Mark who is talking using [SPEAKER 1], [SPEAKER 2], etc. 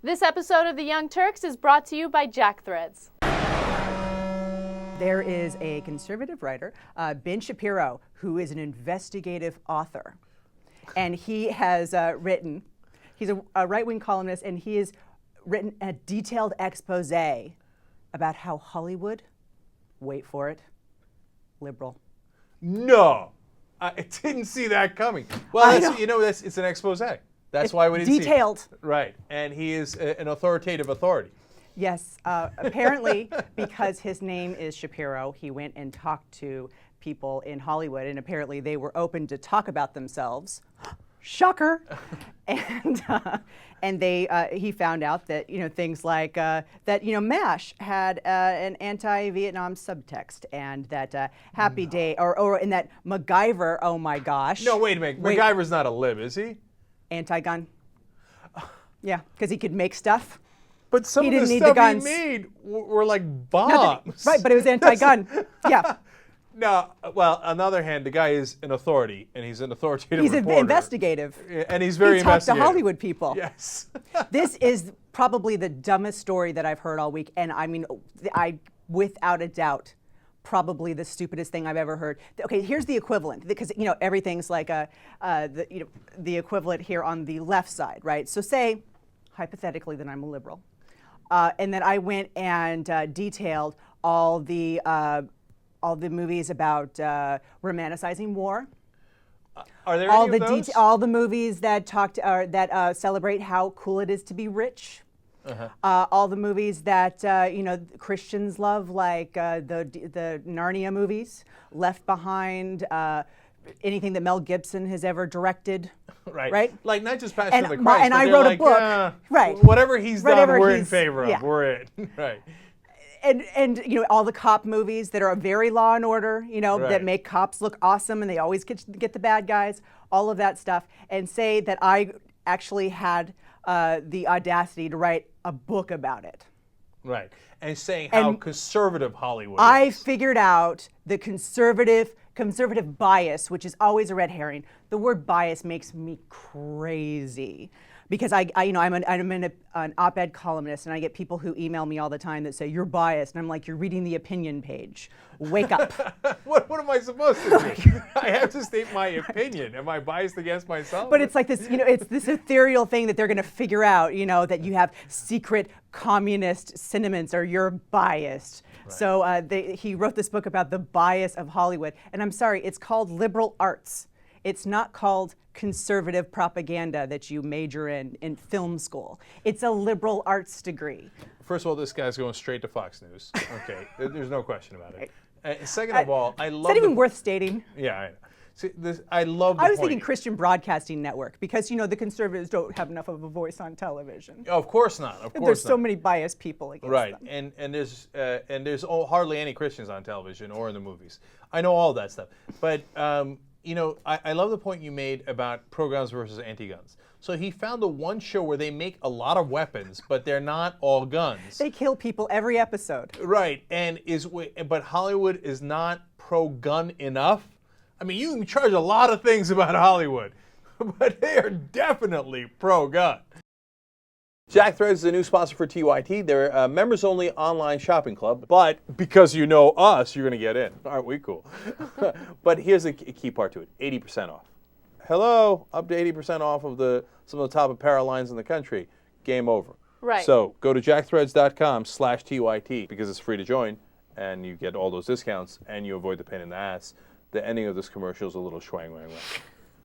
[SPEAKER 1] This episode of The Young Turks is brought to you by Jack Threads.
[SPEAKER 2] There is a conservative writer, Ben Shapiro, who is an investigative author. And he has written, he's a right-wing columnist, and he has written a detailed expose about how Hollywood, wait for it, liberal.
[SPEAKER 3] No, I didn't see that coming. Well, it's an expose. That's why we didn't see it.
[SPEAKER 2] Detailed.
[SPEAKER 3] Right, and he is an authoritative authority.
[SPEAKER 2] Yes, apparently because his name is Shapiro, he went and talked to people in Hollywood, and apparently they were open to talk about themselves. Shocker! And he found out that things like that MASH had an anti-Vietnam subtext, and that Happy Day or in that MacGyver. Oh my gosh!
[SPEAKER 3] No, wait a minute. MacGyver's not a lib, is he?
[SPEAKER 2] Anti-gun. Yeah, because he could make stuff.
[SPEAKER 3] But some
[SPEAKER 2] he
[SPEAKER 3] of the
[SPEAKER 2] didn't need
[SPEAKER 3] stuff
[SPEAKER 2] the guns.
[SPEAKER 3] he made were like bombs.
[SPEAKER 2] Right, but it was anti-gun. Yeah.
[SPEAKER 3] No, well, on the other hand, the guy is an authority, and he's an authoritative
[SPEAKER 2] He's
[SPEAKER 3] reporter.
[SPEAKER 2] investigative.
[SPEAKER 3] And he's very investigative.
[SPEAKER 2] He talks to Hollywood people.
[SPEAKER 3] Yes.
[SPEAKER 2] This is probably the dumbest story that I've heard all week, and I mean, without a doubt, probably the stupidest thing I've ever heard. Okay, here's the equivalent, because everything's like the equivalent here on the left side, right? So say, hypothetically, that I'm a liberal, and then I went and detailed all the movies about romanticizing war.
[SPEAKER 3] Are there any of those?
[SPEAKER 2] All the movies that that celebrate how cool it is to be rich. All the movies that Christians love, like the Narnia movies, Left Behind, anything that Mel Gibson has ever directed.
[SPEAKER 3] Right. Like not just Passion of the Christ.
[SPEAKER 2] And I wrote a book. Right.
[SPEAKER 3] Whatever he's done, we're in favor of.
[SPEAKER 2] Yeah.
[SPEAKER 3] We're in. Right.
[SPEAKER 2] And all the cop movies that are very Law and Order,
[SPEAKER 3] Right.
[SPEAKER 2] that make cops look awesome and they always get the bad guys, all of that stuff, and say that I actually had the audacity to write a book about it.
[SPEAKER 3] Right. And saying how conservative Hollywood is.
[SPEAKER 2] I figured out the conservative bias, which is always a red herring. The word bias makes me crazy. Because I'm an op-ed columnist, and I get people who email me all the time that say, you're biased. And I'm like, you're reading the opinion page. Wake up.
[SPEAKER 3] What am I supposed to do? I have to state my opinion. Am I biased against myself?
[SPEAKER 2] But it's like this, it's this ethereal thing that they're going to figure out, that you have secret communist sentiments or you're biased. Right. So he wrote this book about the bias of Hollywood. And I'm sorry, it's called liberal arts. It's not called conservative propaganda that you major in film school. It's a liberal arts degree.
[SPEAKER 3] First of all, this guy's going straight to Fox News. Okay, there's no question about it. Second of all, I love.
[SPEAKER 2] Is that even worth stating?
[SPEAKER 3] Yeah, I know. See, I love.
[SPEAKER 2] I was thinking Christian Broadcasting Network because the conservatives don't have enough of a voice on television.
[SPEAKER 3] Of course not. Of course
[SPEAKER 2] there's
[SPEAKER 3] not.
[SPEAKER 2] so many biased people against them.
[SPEAKER 3] Right, and there's hardly any Christians on television or in the movies. I know all that stuff, but. I love the point you made about pro-guns versus anti-guns. So he found the one show where they make a lot of weapons, but they're not all guns.
[SPEAKER 2] They kill people every episode.
[SPEAKER 3] Right, but Hollywood is not pro-gun enough. I mean, you can charge a lot of things about Hollywood, but they are definitely pro-gun. Jack Threads is a new sponsor for TYT. They're a members-only online shopping club, but because you know us, you're going to get in. Aren't we cool? But here's the key part to it, 80% off. Hello, up to 80% off of some of the top apparel lines in the country. Game over.
[SPEAKER 1] Right.
[SPEAKER 3] So go to jackthreads.com/TYT because it's free to join, and you get all those discounts, and you avoid the pain in the ass. The ending of this commercial is a little schwang wang wang.